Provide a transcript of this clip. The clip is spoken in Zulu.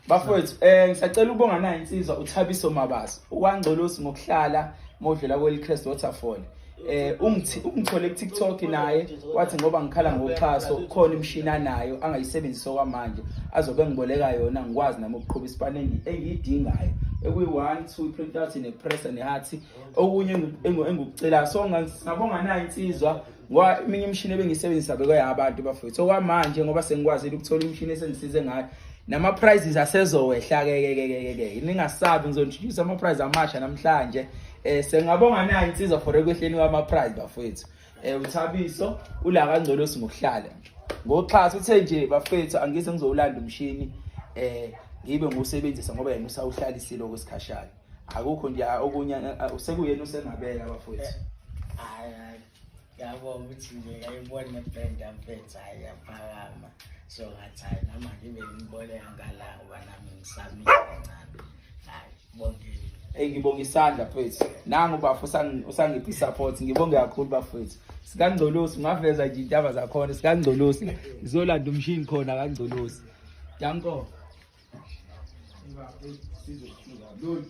Bafowethu, ngisacela ukubonga nayo insizwa uThabiso Mabaso. Ukwangcolosi ngokuhlala modlela kweliCrest Waterfall. Ungithole kuTikTok naye wathi ngoba ngikhala ngoxhaso khona imishini anayo angayisebenzisa kwamanje azobe ngiboleka yona ngikwazi nami ukuqhubha isipane engiyidingayo ekuyi1 2 print out nepress neheart okunye engikucela so ngabonga nayo insizwa ngoba iminye imishini ebengiyisebenzisa bekwayabantu bafowethu okwamanje ngoba sengikwazile ukuthola imishini esengisize ngayo nama prizes asezowehla ke ningasabi ngizointroduce ama prize amasha namhlanje sengabonga nayo insizwa for ekwehleni kwama prize bafethu uThabiso ula kangcolosi ngokuhlala ngoxhaso uthe nje bafethu angise ngizowulanda umshini ngibe ngusebenzisa ngoba yena usawuhlalisile okwesikhashana akukho nje okunye usekuyena usengabeka bafethu hayi yabona ukuthi nje ayibona brand amfethu ayaphakama so ngathi nama ngibe ngibole ngala ngoba nami ngisami kancane hayi bonke ngibonga isandla mfethu nangu bafo usangiphi support ngibonge kakhulu bafethu sikangcolosi ngaveza nje intaba zakhona sikangcolosi ngizolanda umshini khona kangcolosi danko sizofika lo